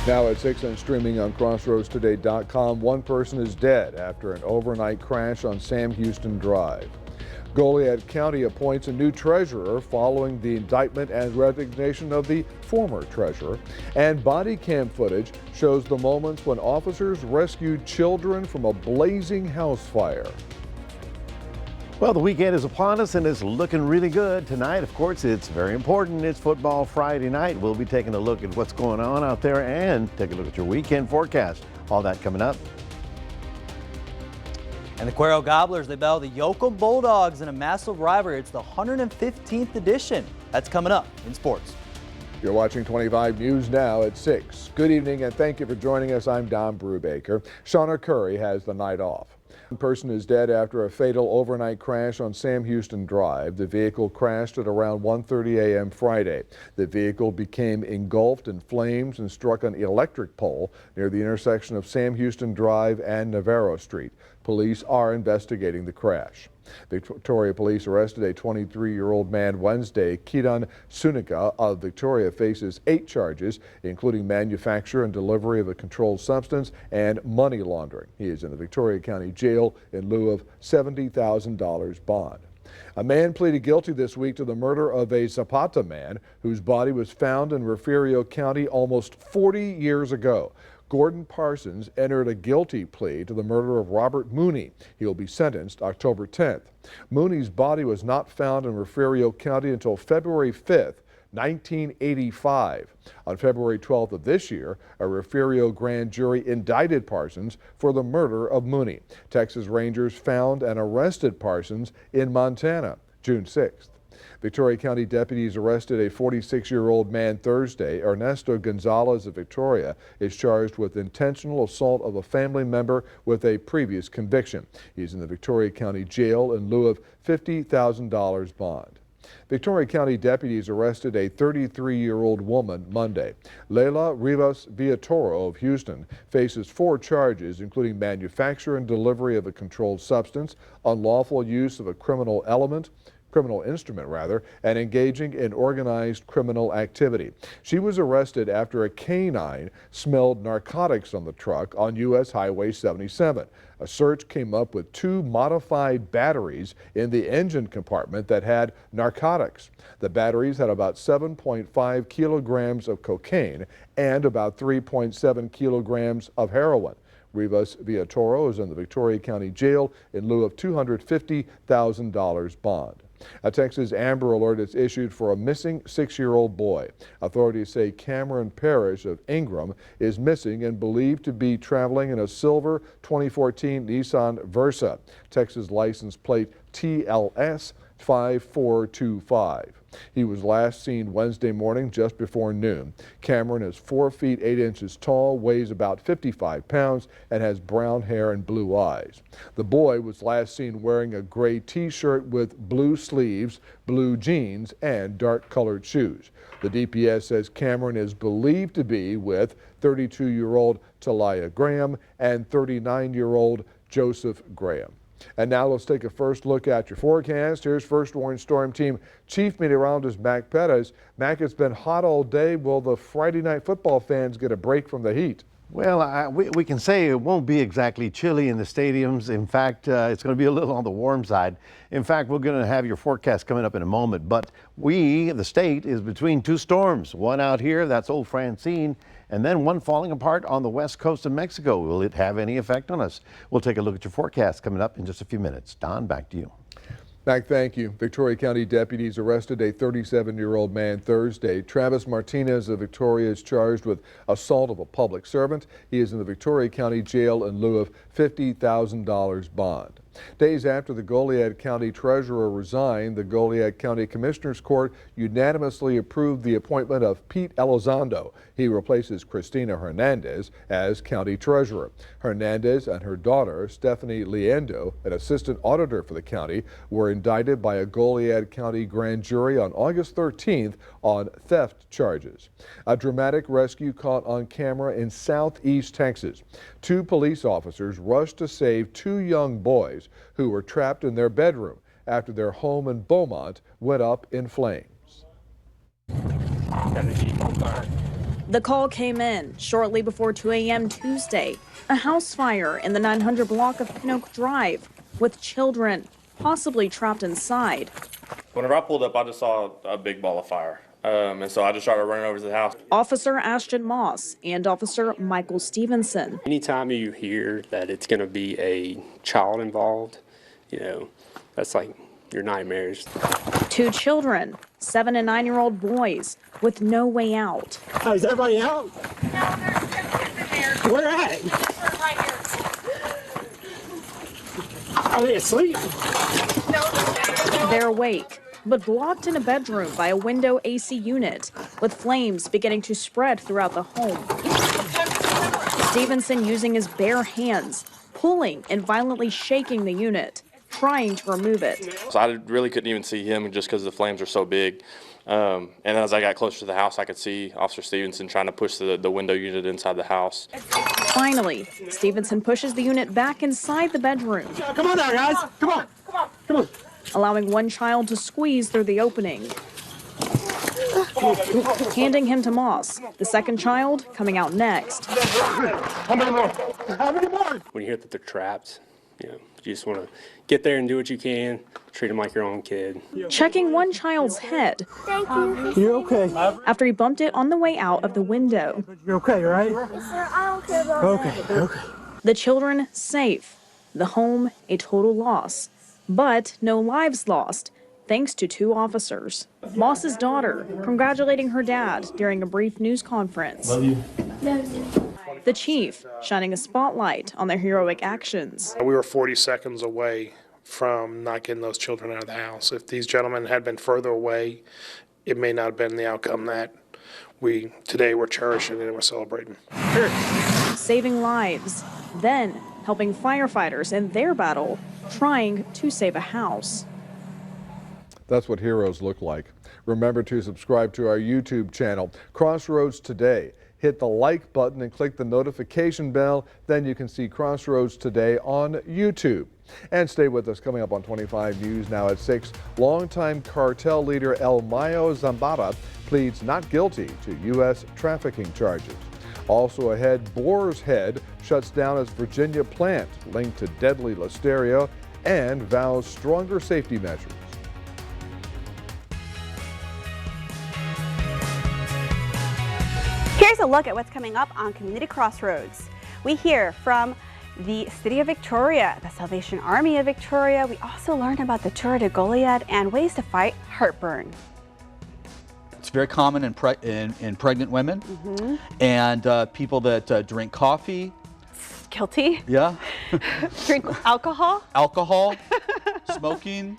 Now at 6 and streaming on crossroadstoday.com, one person is dead after an overnight crash on Sam Houston Drive. Goliad County appoints a new treasurer following the indictment and resignation of the former treasurer. And body cam footage shows the moments when officers rescued children from a blazing house fire. Well, the weekend is upon us and it's looking really good. Tonight, of course, it's very important. It's Football Friday night. We'll be taking a look at what's going on out there and take a look at your weekend forecast. All that coming up. And the Cuero Gobblers, they battle the Yoakum Bulldogs in a massive rivalry. It's the 115th edition. That's coming up in sports. You're watching 25 News Now at 6. Good evening and thank you for joining us. I'm Don Brubaker. Shauna Curry has the night off. One person is dead after a fatal overnight crash on Sam Houston Drive. The vehicle crashed at around 1:30 a.m. Friday. The vehicle became engulfed in flames and struck an electric pole near the intersection of Sam Houston Drive and Navarro Street. Police are investigating the crash. Victoria police arrested a 23-year-old man Wednesday. Kidan Sunika of Victoria faces 8 charges, including manufacture and delivery of a controlled substance and money laundering. He is in the Victoria County Jail in lieu of $70,000 bond. A man pleaded guilty this week to the murder of a Zapata man whose body was found in Refugio County almost 40 years ago. Gordon Parsons entered a guilty plea to the murder of Robert Mooney. He will be sentenced October 10th. Mooney's body was not found in Refugio County until February 5th, 1985. On February 12th of this year, a Refugio grand jury indicted Parsons for the murder of Mooney. Texas Rangers found and arrested Parsons in Montana June 6th. Victoria County deputies arrested a 46-year-old man Thursday. Ernesto Gonzalez of Victoria is charged with intentional assault of a family member with a previous conviction. He's in the Victoria County Jail in lieu of $50,000 bond. Victoria County deputies arrested a 33-year-old woman Monday. Leila Rivas Villatoro of Houston faces 4 charges, including manufacture and delivery of a controlled substance, unlawful use of a criminal instrument, and engaging in organized criminal activity. She was arrested after a canine smelled narcotics on the truck on U.S. Highway 77. A search came up with 2 modified batteries in the engine compartment that had narcotics. The batteries had about 7.5 kilograms of cocaine and about 3.7 kilograms of heroin. Rivas Villatoro is in the Victoria County Jail in lieu of $250,000 bond. A Texas Amber Alert is issued for a missing 6-year-old boy. Authorities say Cameron Parrish of Ingram is missing and believed to be traveling in a silver 2014 Nissan Versa. Texas license plate TLS 5425. He was last seen Wednesday morning just before noon. Cameron is 4 feet 8 inches tall, weighs about 55 pounds, and has brown hair and blue eyes. The boy was last seen wearing a gray t-shirt with blue sleeves, blue jeans, and dark-colored shoes. The DPS says Cameron is believed to be with 32-year-old Talia Graham and 39-year-old Joseph Graham. And now let's take a first look at your forecast. Here's First Warning Storm Team Chief Meteorologist Mac Pettis. Mac, it's been hot all day. Will the Friday night football fans get a break from the heat? Well, we can say it won't be exactly chilly in the stadiums. In fact, it's going to be a little on the warm side. In fact, we're going to have your forecast coming up in a moment. But the state, is between 2 storms. One out here, that's Old Francine, and then one falling apart on the west coast of Mexico. Will it have any effect on us? We'll take a look at your forecast coming up in just a few minutes. Don, back to you. Mac, thank you. Victoria County deputies arrested a 37-year-old man Thursday. Travis Martinez of Victoria is charged with assault of a public servant. He is in the Victoria County Jail in lieu of $50,000 bond. Days after the Goliad County treasurer resigned, the Goliad County Commissioners Court unanimously approved the appointment of Pete Elizondo. He replaces Christina Hernandez as county treasurer. Hernandez and her daughter, Stephanie Leando, an assistant auditor for the county, were indicted by a Goliad County grand jury on August 13th on theft charges. A dramatic rescue caught on camera in southeast Texas. 2 police officers rushed to save 2 young boys who were trapped in their bedroom after their home in Beaumont went up in flames. The call came in shortly before 2 a.m. Tuesday. A house fire in the 900 block of Pin Oak Drive with children possibly trapped inside. Whenever I pulled up, I just saw a big ball of fire. And so I just started running over to the house. Officer Ashton Moss and Officer Michael Stevenson. Anytime you hear that it's going to be a child involved, that's like your nightmares. 2 children, 7 and 9-year-old boys with no way out. Oh, is everybody out? Where at? Right here. Are they asleep? They're awake, but blocked in a bedroom by a window AC unit, with flames beginning to spread throughout the home. Stevenson using his bare hands, pulling and violently shaking the unit, trying to remove it. So I really couldn't even see him just because the flames are so big. And as I got closer to the house, I could see Officer Stevenson trying to push the window unit inside the house. Finally, Stevenson pushes the unit back inside the bedroom. Come on now, guys. Come on. Come on. Allowing one child to squeeze through the opening. Handing him to Moss, the second child coming out next. How many more? How many more? When you hear that they're trapped, you just want to get there and do what you can, treat them like your own kid. Checking one child's head Thank you. You're okay. after he bumped it on the way out of the window. You're okay, right? Yes, sir. I don't care about Okay, that. okay. The children safe, the home a total loss, but no lives lost, thanks to 2 officers. Moss's daughter congratulating her dad during a brief news conference. Love you. The chief shining a spotlight on their heroic actions. We were 40 seconds away from not getting those children out of the house. If these gentlemen had been further away, it may not have been the outcome that today we're cherishing and we're celebrating. Saving lives, then helping firefighters in their battle, trying to save a house. That's what heroes look like. Remember to subscribe to our YouTube channel, Crossroads Today. Hit the like button and click the notification bell. Then you can see Crossroads Today on YouTube. And stay with us. Coming up on 25 News now at 6, longtime cartel leader El Mayo Zambada pleads not guilty to U.S. trafficking charges. Also ahead, Boar's Head shuts down its Virginia plant linked to deadly listeria and vows stronger safety measures. Here's a look at what's coming up on Community Crossroads. We hear from the City of Victoria, the Salvation Army of Victoria. We also learn about the Tour de Goliad and ways to fight heartburn. It's very common in pregnant women and people that drink coffee. Guilty. Yeah. Drink alcohol. Alcohol, smoking.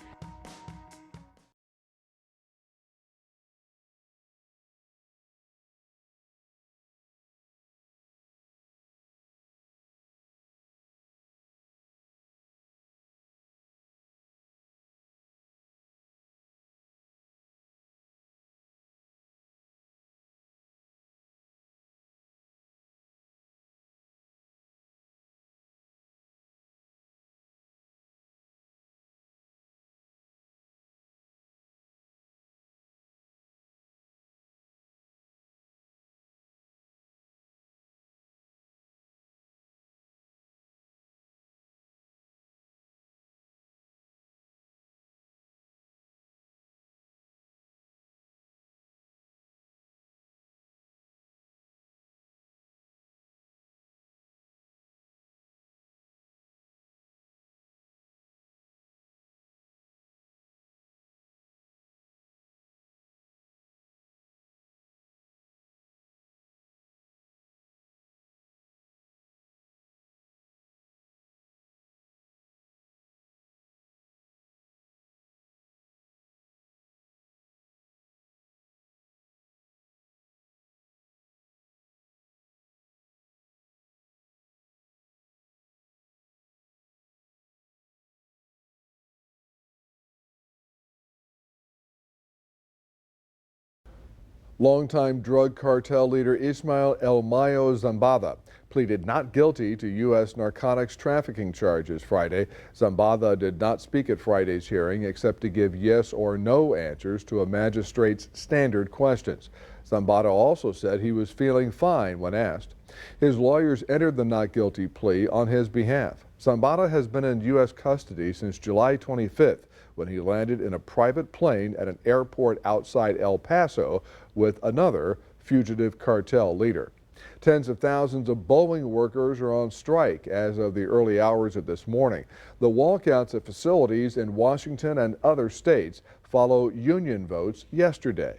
Longtime drug cartel leader Ismael El Mayo Zambada pleaded not guilty to U.S. narcotics trafficking charges Friday. Zambada did not speak at Friday's hearing except to give yes or no answers to a magistrate's standard questions. Zambada also said he was feeling fine when asked. His lawyers entered the not guilty plea on his behalf. Zambada has been in U.S. custody since July 25th when he landed in a private plane at an airport outside El Paso with another fugitive cartel leader. Tens of thousands of Boeing workers are on strike as of the early hours of this morning. The walkouts at facilities in Washington and other states follow union votes yesterday.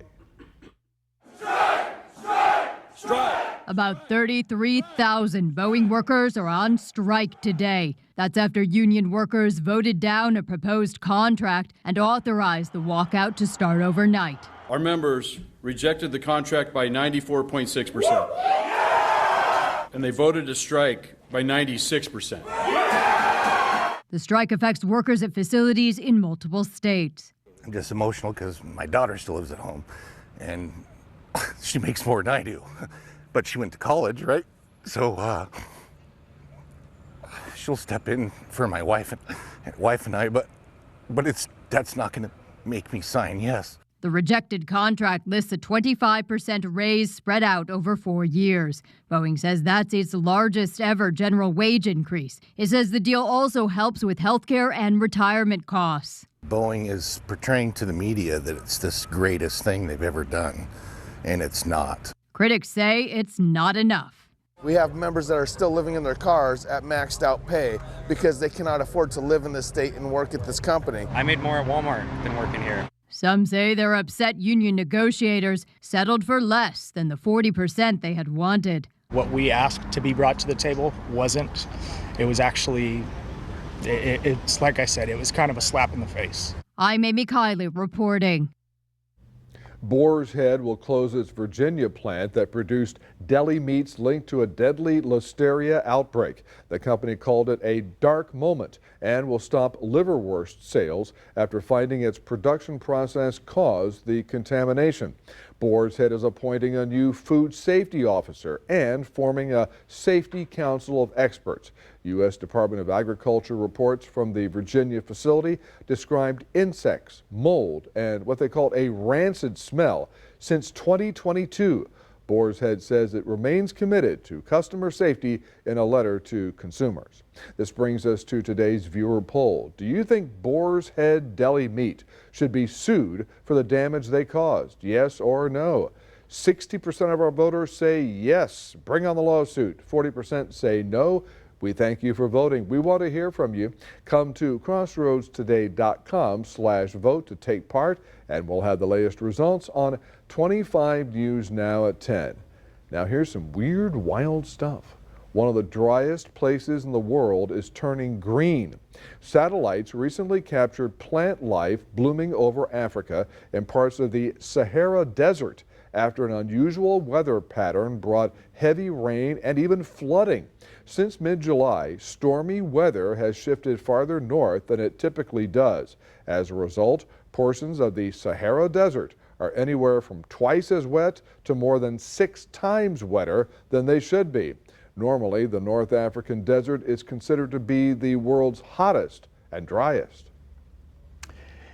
About 33,000 Boeing workers are on strike today. That's after union workers voted down a proposed contract and authorized the walkout to start overnight. Our members rejected the contract by 94.6%, and they voted to strike by 96%. The strike affects workers at facilities in multiple states. I'm just emotional because my daughter still lives at home, and she makes more than I do. But she went to college, right? So she'll step in for my wife and I. But that's not going to make me sign yes. The rejected contract lists a 25% raise spread out over 4 years. Boeing says that's its largest ever general wage increase. It says the deal also helps with health care and retirement costs. Boeing is portraying to the media that it's this greatest thing they've ever done, and it's not. Critics say it's not enough. We have members that are still living in their cars at maxed out pay because they cannot afford to live in this state and work at this company. I made more at Walmart than working here. Some say they're upset union negotiators settled for less than the 40% they had wanted. What we asked to be brought to the table wasn't. It was actually, it's like I said, it was kind of a slap in the face. I'm Amy Kiley reporting. Boar's Head will close its Virginia plant that produced deli meats linked to a deadly listeria outbreak. The company called it a dark moment and will stop liverwurst sales after finding its production process caused the contamination. Boar's Head is appointing a new food safety officer and forming a safety council of experts. U.S. Department of Agriculture reports from the Virginia facility described insects, mold, and what they called a rancid smell since 2022. Boar's Head says it remains committed to customer safety in a letter to consumers. This brings us to today's viewer poll. Do you think Boar's Head deli meat should be sued for the damage they caused? Yes or no? 60% of our voters say yes. Bring on the lawsuit. 40% say no. We thank you for voting. We want to hear from you. Come to crossroadstoday.com/vote to take part, and we'll have the latest results on 25 News Now at 10. Now here's some weird, wild stuff. One of the driest places in the world is turning green. Satellites recently captured plant life blooming over Africa and parts of the Sahara Desert after an unusual weather pattern brought heavy rain and even flooding. Since mid-July, stormy weather has shifted farther north than it typically does. As a result, portions of the Sahara Desert are anywhere from twice as wet to more than 6 times wetter than they should be. Normally, the North African desert is considered to be the world's hottest and driest.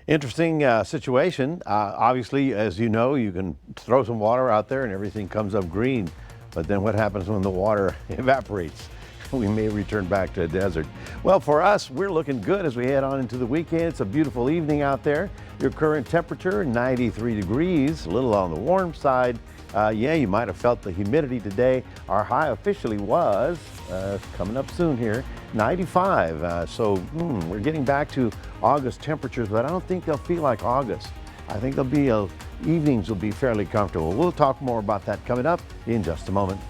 Interesting situation. Obviously, as you know, you can throw some water out there and everything comes up green. But then what happens when the water evaporates? We may return back to a desert. Well, for us, we're looking good as we head on into the weekend. It's a beautiful evening out there. Your current temperature, 93 degrees, a little on the warm side. Yeah, you might have felt the humidity today. Our high officially was, coming up soon here, 95. So we're getting back to August temperatures, but I don't think they'll feel like August. I think they'll be, evenings will be fairly comfortable. We'll talk more about that coming up in just a moment.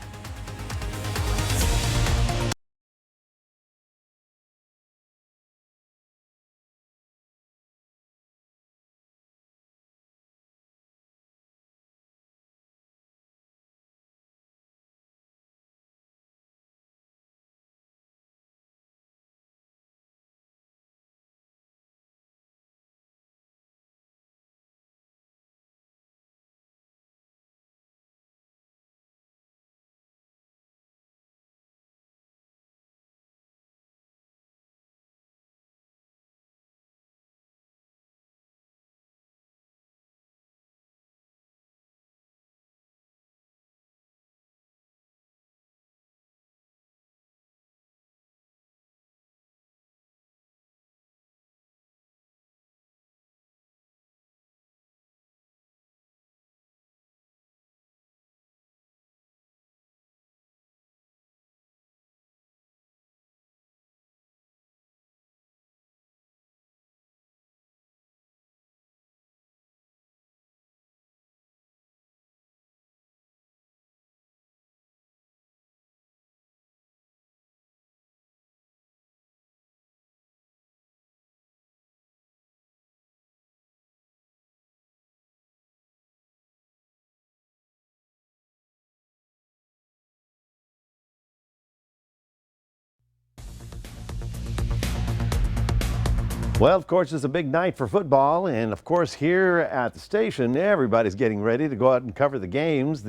Well, of course, it's a big night for football, and of course, here at the station, everybody's getting ready to go out and cover the games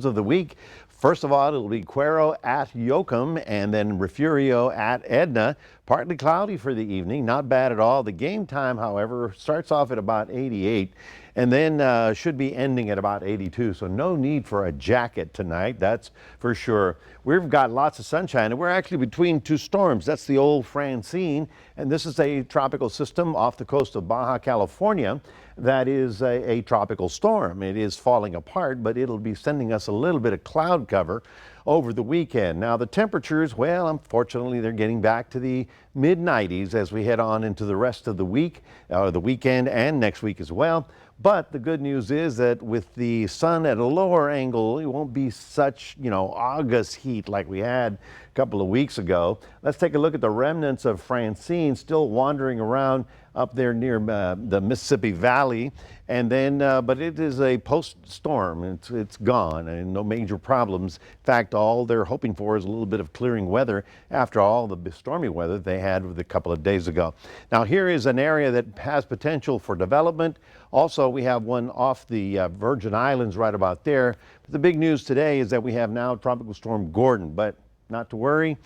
of the week. First of all, it'll be Cuero at Yoakum, and then Refugio at Edna. Partly cloudy for the evening, not bad at all. The game time, however, starts off at about 88, and then should be ending at about 82, so no need for a jacket tonight, that's for sure. We've got lots of sunshine, and we're actually between two storms. That's the old Francine, and this is a tropical system off the coast of Baja California that is a tropical storm. It is falling apart, but it'll be sending us a little bit of cloud cover over the weekend. Now the temperatures, well, unfortunately they're getting back to the mid-90s as we head on into the rest of the week, the weekend and next week as well. But the good news is that with the sun at a lower angle, it won't be such, August heat like we had a couple of weeks ago. Let's take a look at the remnants of Francine still wandering around up there near the Mississippi Valley. And then, but it is a post-storm. It's gone and no major problems. In fact, all they're hoping for is a little bit of clearing weather after all the stormy weather they had a couple of days ago. Now, here is an area that has potential for development. Also, we have one off the Virgin Islands right about there. But the big news today is that we have now Tropical Storm Gordon, but not to worry.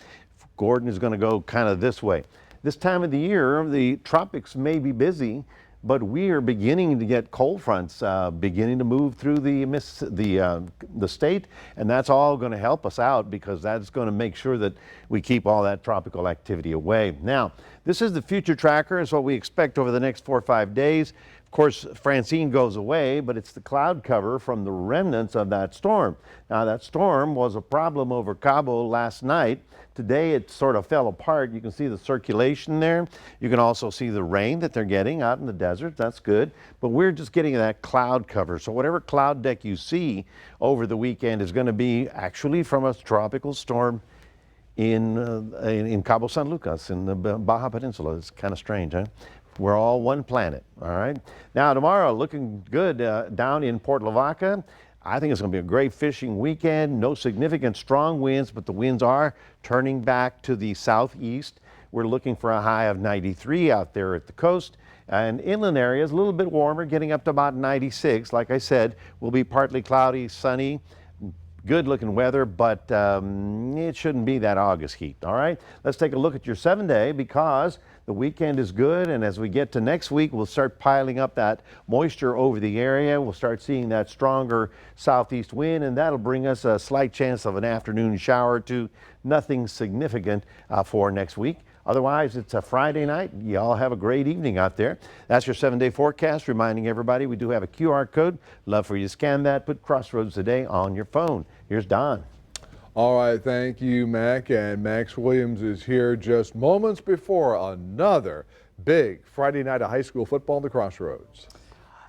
Gordon is going to go kind of this way. This time of the year, the tropics may be busy, but we are beginning to get cold fronts beginning to move through the state, and that's all going to help us out because that's going to make sure that we keep all that tropical activity away. Now, this is the future tracker. It's what we expect over the next 4 or 5 days. Of course, Francine goes away, but it's the cloud cover from the remnants of that storm. Now, that storm was a problem over Cabo last night. Today, it sort of fell apart. You can see the circulation there. You can also see the rain that they're getting out in the desert. That's good. But we're just getting that cloud cover. So whatever cloud deck you see over the weekend is going to be actually from a tropical storm in Cabo San Lucas in the Baja Peninsula. It's kind of strange, huh? We're all one planet, all right? Now, tomorrow, looking good down in Port Lavaca. I think it's going to be a great fishing weekend. No significant strong winds, but the winds are turning back to the southeast. We're looking for a high of 93 out there at the coast. And inland areas, a little bit warmer, getting up to about 96. Like I said, will be partly cloudy, sunny. Good looking weather, but it shouldn't be that August heat, all right? Let's take a look at your 7-day because the weekend is good, and as we get to next week, we'll start piling up that moisture over the area. We'll start seeing that stronger southeast wind, and that'll bring us a slight chance of an afternoon shower or two. Nothing significant for next week. Otherwise, it's a Friday night. You all have a great evening out there. That's your 7-day forecast, reminding everybody we do have a QR code. Love for you to scan that. Put Crossroads Today on your phone. Here's Don. All right, thank you, Mac. And Max Williams is here just moments before another big Friday night of high school football in the Crossroads.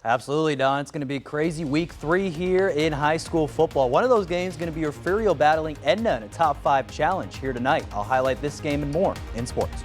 Absolutely, Don. It's going to be crazy week 3 here in high school football. One of those games is going to be Refugio battling Edna in a top 5 challenge here tonight. I'll highlight this game and more in sports.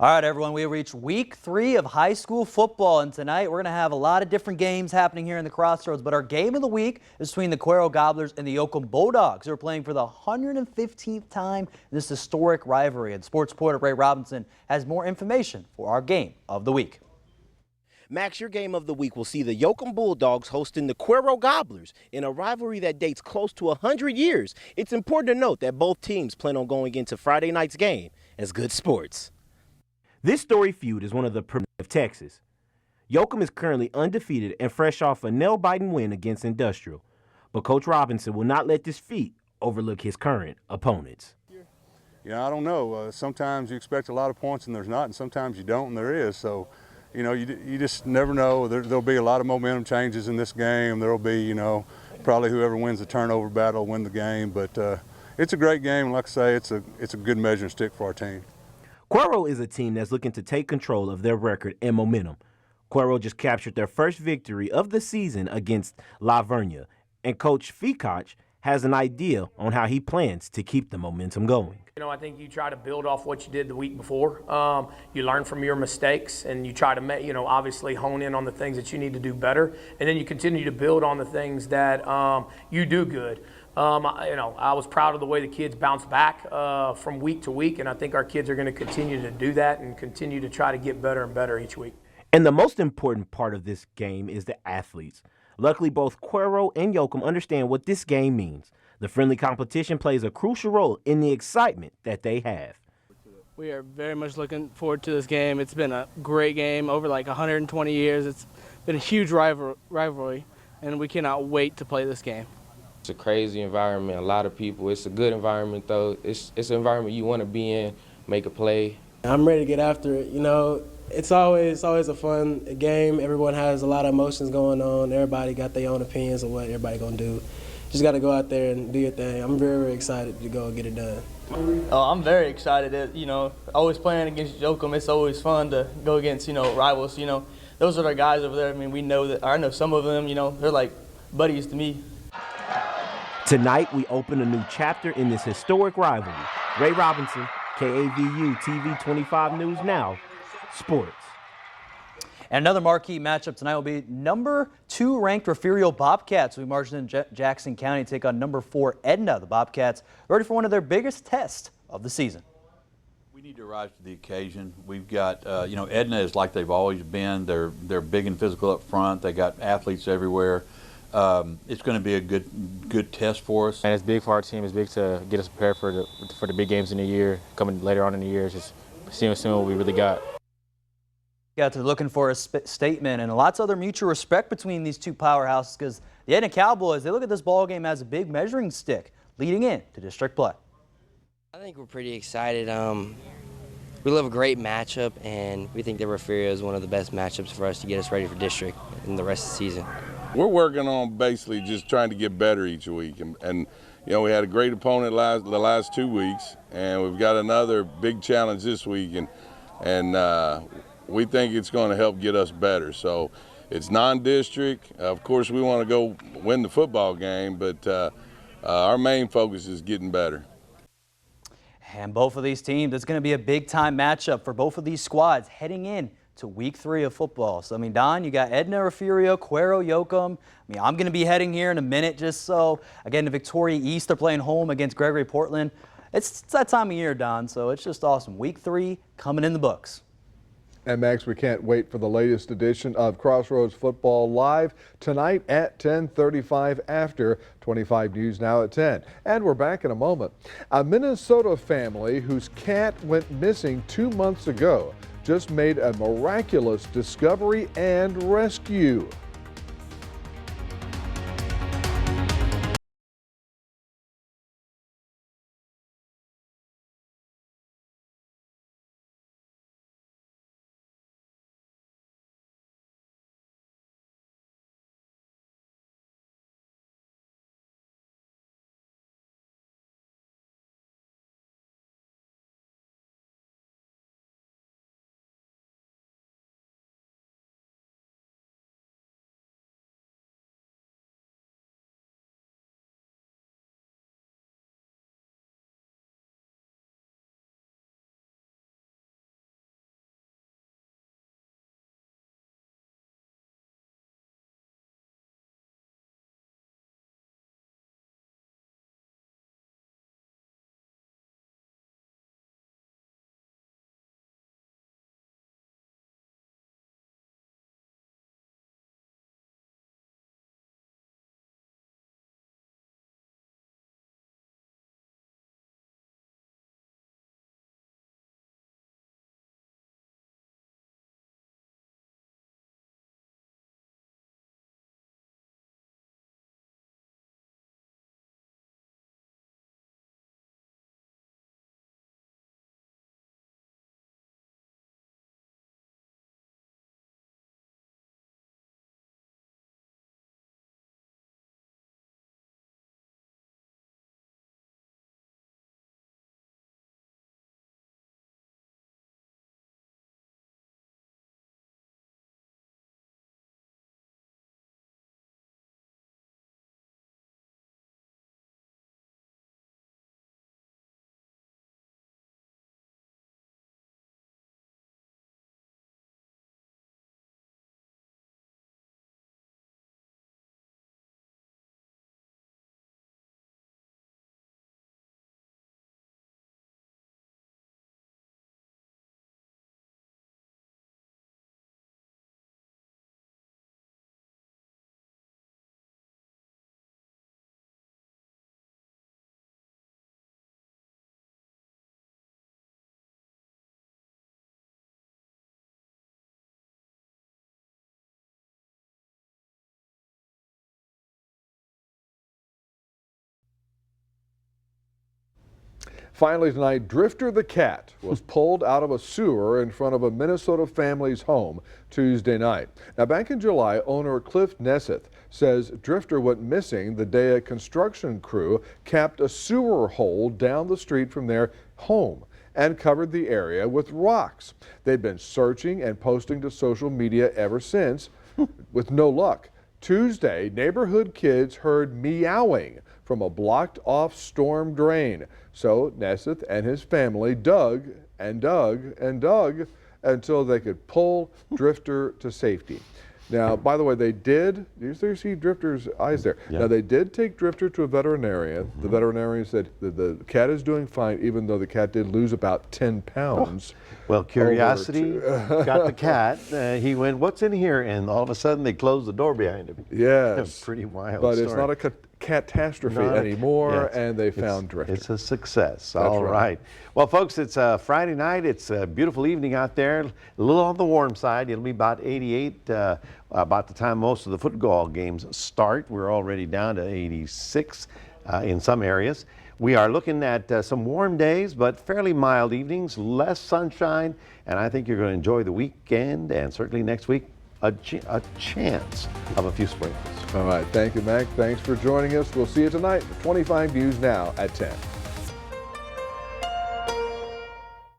All right, everyone, we reached week 3 of high school football, and tonight we're going to have a lot of different games happening here in the Crossroads, but our game of the week is between the Cuero Gobblers and the Yoakum Bulldogs. They're playing for the 115th time in this historic rivalry, and sports reporter Ray Robinson has more information for our game of the week. Max, your game of the week will see the Yoakum Bulldogs hosting the Cuero Gobblers in a rivalry that dates close to 100 years. It's important to note that both teams plan on going into Friday night's game as good sports. This storied feud is one of the premier of Texas. Yoakum is currently undefeated and fresh off a nail-biting win against Industrial. But Coach Robinson will not let this feat overlook his current opponents. Yeah, I don't know. Sometimes you expect a lot of points and there's not, and sometimes you don't and there is. So, you know, you just never know. There'll be a lot of momentum changes in this game. There'll be, you know, probably whoever wins the turnover battle will win the game. But it's a great game. Like I say, it's a good measuring stick for our team. Cuero is a team that's looking to take control of their record and momentum. Cuero just captured their first victory of the season against La Vernia, and Coach Ficach has an idea on how he plans to keep the momentum going. You know, I think you try to build off what you did the week before. You learn from your mistakes, and you try to, you know, obviously hone in on the things that you need to do better, and then you continue to build on the things that you do good. You know, I was proud of the way the kids bounced back from week to week, and I think our kids are going to continue to do that and continue to try to get better and better each week. And the most important part of this game is the athletes. Luckily, both Cuero and Yoakum understand what this game means. The friendly competition plays a crucial role in the excitement that they have. We are very much looking forward to this game. It's been a great game over like 120 years. It's been a huge rivalry, and we cannot wait to play this game. It's a crazy environment, a lot of people. It's a good environment, though. It's an environment you want to be in, make a play. I'm ready to get after it. You know, it's always a fun game. Everyone has a lot of emotions going on. Everybody got their own opinions of what everybody going to do. Just got to go out there and do your thing. I'm very, very excited to go and get it done. Oh, I'm very excited. You know, always playing against Yoakum, it's always fun to go against, you know, rivals. You know, those are our guys over there. I mean, we know that. I know some of them, you know, they're like buddies to me. Tonight, we open a new chapter in this historic rivalry. Ray Robinson, KAVU TV 25 News Now, Sports. And another marquee matchup tonight will be number 2 ranked Refugio Bobcats. We marched in Jackson County to take on number 4 Edna. The Bobcats ready for one of their biggest tests of the season. We need to rise to the occasion. We've got, you know, Edna is like they've always been. They're big and physical up front. They got athletes everywhere. It's going to be a good test for us. And it's big for our team. It's big to get us prepared for the big games in the year, coming later on in the year. Just seeing what we really got. Yeah, they're looking for a statement and lots of other mutual respect between these two powerhouses because the Edna Cowboys, they look at this ball game as a big measuring stick leading in to district play. I think we're pretty excited. We love a great matchup, and we think that Refugio is one of the best matchups for us to get us ready for district in the rest of the season. We're working on basically just trying to get better each week, and you know, we had a great opponent the last 2 weeks, and we've got another big challenge this week, and we think it's going to help get us better. So it's non-district. Of course, we want to go win the football game, but our main focus is getting better. And both of these teams, it's going to be a big-time matchup for both of these squads heading in to week 3 of football. So, I mean, Don, you got Edna, Refugio, Cuero, Yoakum. I mean, I'm going to be heading here in a minute just so. Again, the Victoria East, they're playing home against Gregory Portland. It's that time of year, Don, so it's just awesome. Week 3 coming in the books. And Max, we can't wait for the latest edition of Crossroads Football Live tonight at 10:35 after 25 News Now at 10. And we're back in a moment. A Minnesota family whose cat went missing 2 months ago just made a miraculous discovery and rescue. Finally tonight, Drifter the cat was pulled out of a sewer in front of a Minnesota family's home Tuesday night. Now, back in July, owner Cliff Nesseth says Drifter went missing the day a construction crew capped a sewer hole down the street from their home and covered the area with rocks. They'd been searching and posting to social media ever since, with no luck. Tuesday, neighborhood kids heard meowing from a blocked-off storm drain. So Nesseth and his family dug and dug and dug until they could pull Drifter to safety. Now, by the way, they did, you see Drifter's eyes there. Yeah. Now, they did take Drifter to a veterinarian. The veterinarian said the cat is doing fine, even though the cat did lose about 10 pounds. Well, curiosity got the cat. He went, "What's in here?" And all of a sudden, they closed the door behind him. Yes. Pretty wild But story. it's not a catastrophe Not a- anymore, yeah, and they found Drifter. It's a success. That's All right. right. Well, folks, it's Friday night. It's a beautiful evening out there. A little on the warm side. It'll be about 88 about the time most of the football games start. We're already down to 86 in some areas. We are looking at some warm days, but fairly mild evenings, less sunshine, and I think you're going to enjoy the weekend and certainly next week a chance of a few sprinkles. All right. Thank you, Mac. Thanks for joining us. We'll see you tonight for 25 News Now at 10.